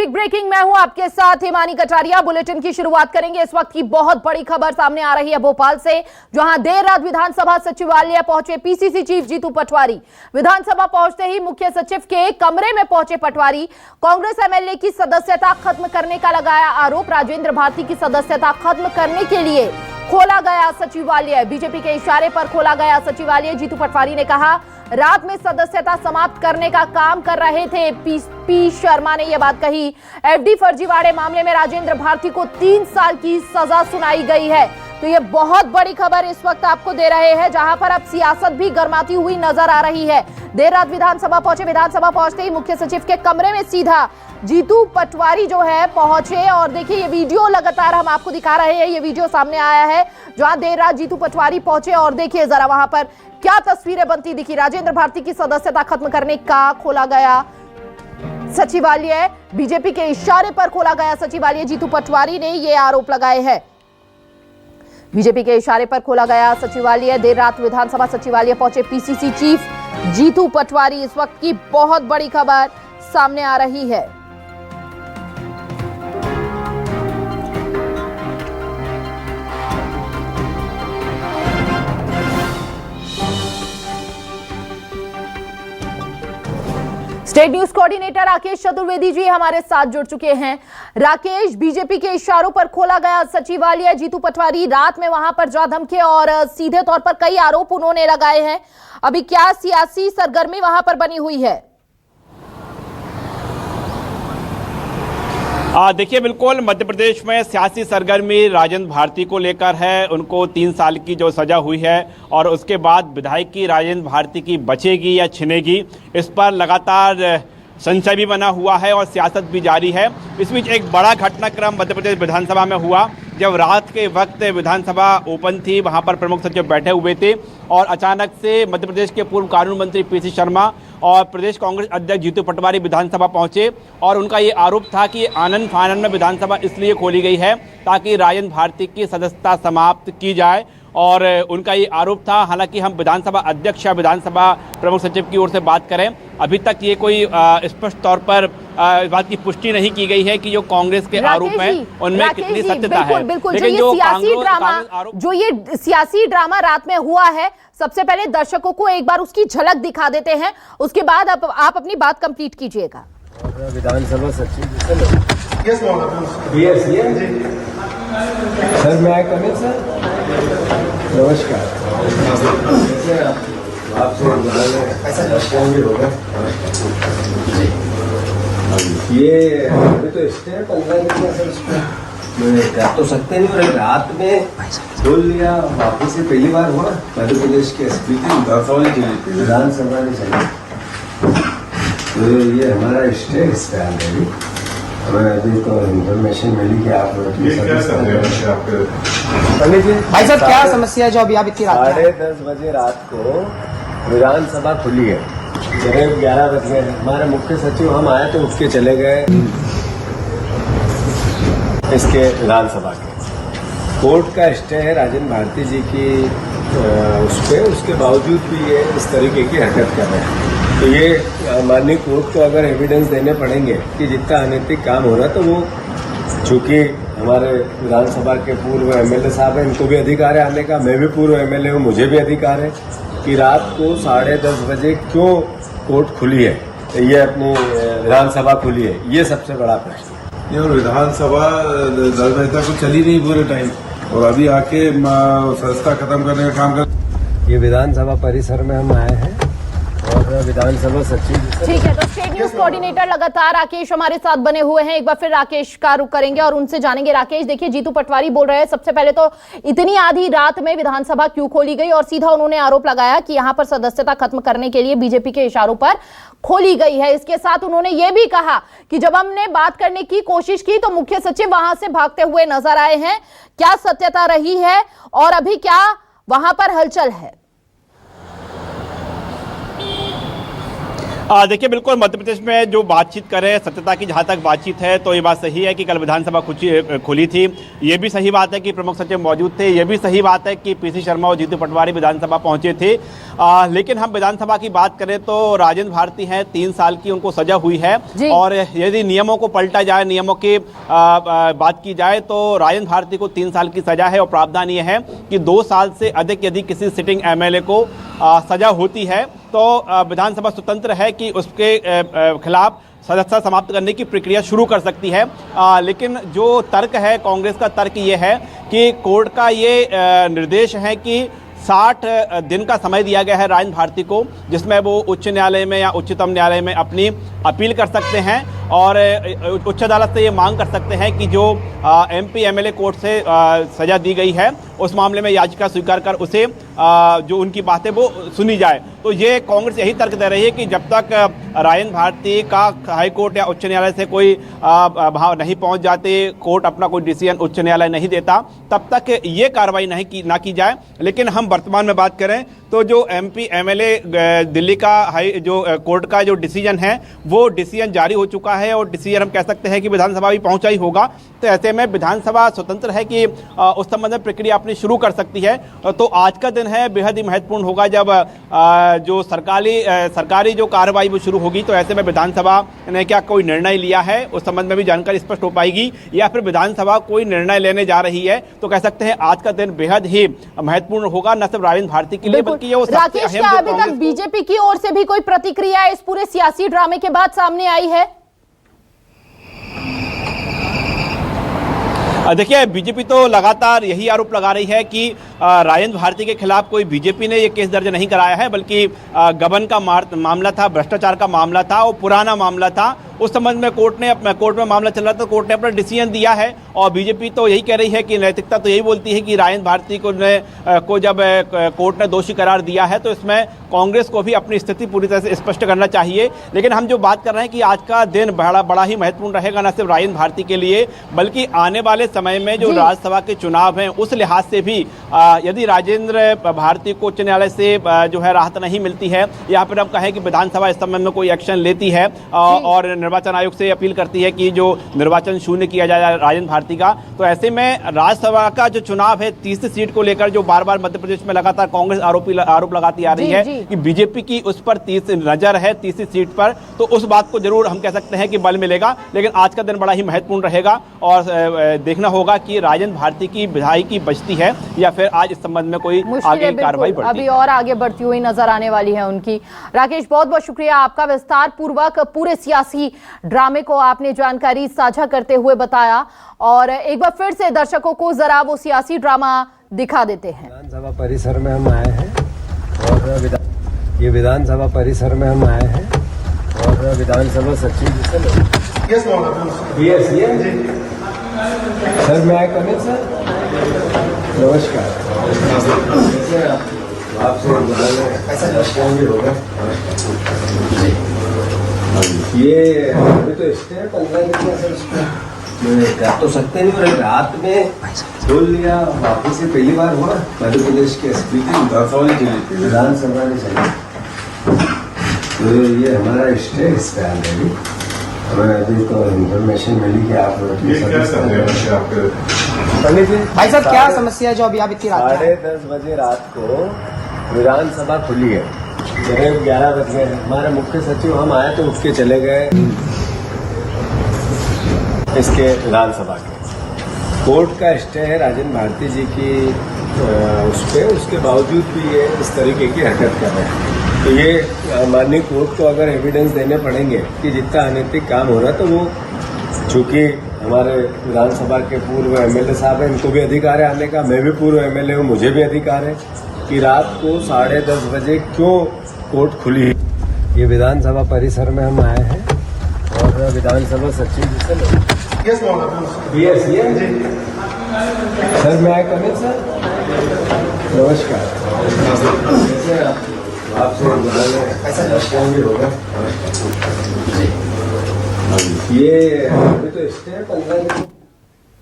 Big breaking, मैं हूं आपके साथ हिमानी कटारिया। बुलेटिन की शुरुआत करेंगे इस वक्त की बहुत बड़ी खबर सामने आ रही है भोपाल से, जहां देर रात विधानसभा सचिवालय पहुंचे पीसीसी चीफ जीतू पटवारी। विधानसभा पहुंचते ही मुख्य सचिव के कमरे में पहुंचे पटवारी। कांग्रेस एमएलए की सदस्यता खत्म करने का लगाया आरोप। राजेंद्र भारती की सदस्यता खत्म करने के लिए खोला गया सचिवालय। बीजेपी के इशारे पर खोला गया सचिवालय। जीतू पटवारी ने कहा, रात में सदस्यता समाप्त करने का काम कर रहे थे। पी शर्मा ने यह बात कही। एफडी फर्जीवाड़े मामले में राजेंद्र भारती को 3 साल की सजा सुनाई गई है। तो यह बहुत बड़ी खबर इस वक्त आपको दे रहे हैं, जहां पर अब सियासत भी गर्माती हुई नजर आ रही है। देर रात विधानसभा पहुंचे। विधानसभा पहुंचते ही मुख्य सचिव के कमरे में सीधा जीतू पटवारी जो है पहुंचे। और देखिए, ये वीडियो लगातार हम आपको दिखा रहे हैं। ये वीडियो सामने आया है जहां देर रात जीतू पटवारी पहुंचे और देखिए जरा वहां पर क्या तस्वीरें बनती दिखी। राजेंद्र भारती की सदस्यता खत्म करने का खोला गया सचिवालय। बीजेपी के इशारे पर खोला गया सचिवालय। जीतू पटवारी ने यह आरोप लगाए हैं। बीजेपी के इशारे पर खोला गया सचिवालय। देर रात विधानसभा सचिवालय पहुंचे पीसीसी चीफ जीतू पटवारी। इस वक्त की बहुत बड़ी खबर सामने आ रही है। State news coordinator Rakesh Chaturvedi ji हमारे साथ जुड़ चुके हैं। राकेश, बीजेपी के इशारों पर खोला गया सचिवालय। जीतू पटवारी रात में वहां पर जा धमके और सीधे तौर पर कई आरोप उन्होंने लगाए हैं। अभी क्या सियासी सरगर्मी वहां पर बनी हुई है? देखिए, बिल्कुल मध्य प्रदेश में सियासी सरगर्मी राजेंद्र भारती को लेकर है। उनको 3 साल की जो सजा हुई है और उसके बाद विधायकी राजेंद्र भारती की बचेगी या छिनेगी, इस पर लगातार संशय भी बना हुआ है और सियासत भी जारी है। इस बीच एक बड़ा घटनाक्रम मध्य प्रदेश विधानसभा में हुआ। जब रात के वक्त विधानसभा ओपन थी, वहां पर प्रमुख सचिव बैठे हुए थे और अचानक से मध्य प्रदेश के पूर्व कानून मंत्री पीसी शर्मा और प्रदेश कांग्रेस अध्यक्ष जीतू पटवारी विधानसभा पहुंचे और उनका ये आरोप था कि आनंद फानन में विधानसभा इसलिए खोली गई है ताकि राजेंद्र भारती की सदस्यता समाप्त की जाए। और उनका ये आरोप था। हालांकि हम विधानसभा अध्यक्ष या विधानसभा प्रमुख सचिव की ओर से बात करें, अभी तक ये कोई स्पष्ट तौर पर इस बात की पुष्टि नहीं की गई है कि जो कांग्रेस के आरोप हैं उनमें कितनी सत्यता है। बिल्कुल, जो ये सियासी ड्रामा रात में हुआ है, सबसे पहले दर्शकों को एक बार उसकी झलक दिखा देते हैं, उसके बाद आप अपनी बात कंप्लीट कीजिएगा। विधानसभा सचिव सर, मैं कमिंग सर, नमस्कार। आपसे ये अभी तो स्टे है 15 दिन सर, इसमें कर तो सकते नहीं। और रात में बोल लिया, वापिस से पहली बार हुआ मध्य प्रदेश के स्पीकर विधानसभा ने चली। तो ये हमारा स्टे इस पे ऑलरेडी हमें अभी तो इन्फॉर्मेशन मिली कि आप भाई साहब क्या समस्या है जो अभी आप इतनी रात 10:30 बजे रात को विधानसभा खुली है। करीब 11 बज गए। हमारे मुख्य सचिव हम आए तो उठ के चले गए इसके विधानसभा के। कोर्ट का स्टे है राजेंद्र भारती जी की उस पर, उसके बावजूद भी ये इस तरीके की हरकत कर रहे हैं। तो ये माननीय कोर्ट को अगर एविडेंस देने पड़ेंगे कि जितना अनैतिक काम हो रहा है, तो वो चूंकि हमारे विधानसभा के पूर्व एमएलए साहब हैं, इनको भी अधिकार है आने का। मैं भी पूर्व एमएलए हूँ, मुझे भी अधिकार है कि रात को 10:30 बजे क्यों कोर्ट खुली है, ये अपनी विधानसभा खुली है, ये सबसे बड़ा प्रश्न है। और विधानसभा 10 बजे तक तो चली नहीं पूरे टाइम, और अभी आके सदस्यता खत्म करने का काम कर। ये विधानसभा परिसर में हम आए हैं और विधानसभा सचिव। ठीक है, तो स्टेट न्यूज कोऑर्डिनेटर लगातार राकेश हमारे साथ बने हुए हैं। एक बार फिर राकेश का रुख करेंगे और उनसे जानेंगे। राकेश, देखिए, जीतू पटवारी बोल रहे हैं, सबसे पहले तो इतनी आधी रात में विधानसभा क्यों खोली गई, और सीधा उन्होंने आरोप लगाया कि यहां पर सदस्यता खत्म करने के लिए बीजेपी के इशारों पर खोली गई है। इसके साथ उन्होंने ये भी कहा कि जब हमने बात करने की कोशिश की तो मुख्य सचिव वहां से भागते हुए नजर आए हैं। क्या सत्यता रही है और अभी क्या वहां पर हलचल है? देखिए, बिल्कुल मध्य प्रदेश में जो बातचीत करें, सत्यता की जहाँ तक बातचीत है तो ये बात सही है कि कल विधानसभा खुली थी। ये भी सही बात है कि प्रमुख सचिव मौजूद थे। ये भी सही बात है कि पीसी शर्मा और जीतू पटवारी विधानसभा पहुंचे थे। लेकिन हम विधानसभा की बात करें तो राजेंद्र भारती हैं, 3 साल की उनको सजा हुई है। और यदि नियमों को पलटा जाए, नियमों की बात की जाए तो राजेंद्र भारती को 3 साल की सजा है। और प्रावधान ये है कि 2 साल से अधिक यदि किसी सिटिंग एमएलए को सजा होती है तो विधानसभा स्वतंत्र है कि उसके खिलाफ सदस्यता समाप्त करने की प्रक्रिया शुरू कर सकती है। लेकिन जो तर्क है, कांग्रेस का तर्क ये है कि कोर्ट का ये निर्देश है कि 60 दिन का समय दिया गया है राजेंद्र भारती को, जिसमें वो उच्च न्यायालय में या उच्चतम न्यायालय में अपनी अपील कर सकते हैं और उच्च अदालत से ये मांग कर सकते हैं कि जो एमपी एमएलए कोर्ट से सजा दी गई है उस मामले में याचिका स्वीकार कर उसे जो उनकी बातें वो सुनी जाए। तो ये कांग्रेस यही तर्क दे रही है कि जब तक राजेंद्र भारती का हाई कोर्ट या उच्च न्यायालय से कोई भाव नहीं पहुंच जाते, कोर्ट अपना कोई डिसीजन उच्च न्यायालय नहीं देता, तब तक ये कार्रवाई ना की जाए। लेकिन हम वर्तमान में बात करें तो जो एमपी एमएलए दिल्ली का कोर्ट का जो डिसीजन है वो डिसीजन जारी हो चुका है और डिसीजन हम कह सकते हैं कि विधानसभा भी पहुंचा ही होगा। तो ऐसे में विधानसभा स्वतंत्र है कि उस संबंध में प्रक्रिया अपनी शुरू कर सकती है। तो आज का दिन है बेहद ही महत्वपूर्ण होगा जब जो सरकारी जो कार्रवाई वो शुरू होगी। तो ऐसे में विधानसभा ने क्या कोई निर्णय लिया है उस संबंध में भी जानकारी स्पष्ट हो पाएगी, या फिर विधानसभा कोई निर्णय लेने जा रही है। तो कह सकते हैं आज का दिन बेहद ही महत्वपूर्ण होगा, न सिर्फ राजेंद्र भारती के लिए बल्कि राकेश, क्या अभी तक बीजेपी की ओर से भी कोई प्रतिक्रिया इस पूरे सियासी ड्रामे के बाद सामने आई है? देखिए, बीजेपी तो लगातार यही आरोप लगा रही है कि राजेंद्र भारती के खिलाफ कोई बीजेपी ने ये केस दर्ज नहीं कराया है, बल्कि गबन का मामला था, भ्रष्टाचार का मामला था, वो पुराना मामला था। उस संबंध में कोर्ट में मामला चल रहा था, कोर्ट ने अपना डिसीजन दिया है। और बीजेपी तो यही कह रही है कि नैतिकता तो यही बोलती है कि राजेंद्र भारती को जब कोर्ट ने दोषी करार दिया है तो इसमें कांग्रेस को भी अपनी स्थिति पूरी तरह से स्पष्ट करना चाहिए। लेकिन हम जो बात कर रहे हैं कि आज का दिन बड़ा ही महत्वपूर्ण रहेगा, न सिर्फ राजेंद्र भारती के लिए बल्कि आने वाले समय में जो राज्यसभा के चुनाव हैं उस लिहाज से भी यदि राजेंद्र भारती को उच्च न्यायालय से जो है राहत नहीं मिलती है, या फिर हम कहें कि विधानसभा इस संबंध में कोई एक्शन लेती है और निर्वाचन आयोग से अपील करती है कि जो निर्वाचन शून्य किया जाए राजेंद्र भारती का, तो ऐसे में राज्यसभा का जो चुनाव है 30 सीट को लेकर जो बार बार मध्य प्रदेश में लगातार कांग्रेस आरोप लगाती आ रही है कि बीजेपी की उस पर 30 नजर है 30 सीट पर, तो उस बात को जरूर हम कह सकते हैं कि बल मिलेगा। लेकिन आज का दिन बड़ा ही महत्वपूर्ण रहेगा और देखना होगा कि राजेंद्र भारती की विधायकी बचती है या फिर आज इस संबंध में कोई आगे कार्रवाई बढ़ती है। अभी और आगे बढ़ती हुई नजर आने वाली है उनकी। राकेश, बहुत बहुत शुक्रिया आपका, विस्तार पूर्वक पूरे सियासी ड्रामे को आपने जानकारी साझा करते हुए बताया। और एक बार फिर से दर्शकों को जरा वो सियासी ड्रामा दिखा देते हैं। विधानसभा परिसर में हम आए हैं और ये विधानसभा परिसर में हम आए हैं और विधानसभा सचिव जी से सर मैं कम सर नमस्कार। आपसे होगा ये अभी तो स्टे है 15 दिन सर, उसको कर तो सकते नहीं। और रात में बोल लिया, वापस से पहली बार हुआ मध्य प्रदेश के एसपी की विधानसभा ने चली, तो ये हमारा स्टे इस पे ऑलरेडी। हमें अभी तो इन्फॉर्मेशन मिली कि आप भाई साहब क्या समस्या है जो अभी आप इतनी रात 10:30 बजे रात को विधानसभा खुली है, करीब 11 बज गए। हमारे मुख्य सचिव हम आए तो उठ के चले गए इसके विधानसभा के। कोर्ट का स्टे है राजेंद्र भारती जी की उस पर, उसके बावजूद भी ये इस तरीके की हरकत कर रहे हैं। तो ये माननीय कोर्ट को अगर एविडेंस देने पड़ेंगे कि जितना अनैतिक काम हो रहा है, तो वो चूंकि हमारे विधानसभा के पूर्व एमएलए साहब हैं, इनको भी अधिकार है आने का, मैं भी पूर्व एमएलए हूँ, मुझे भी अधिकार है कि रात को 10:30 बजे क्यों कोर्ट खुली। ये विधानसभा परिसर में हम आए हैं और विधानसभा सचिव जी से सर मैं कम सर नमस्कार। आपसे होगा ये अभी तो स्टे है 15 दिन।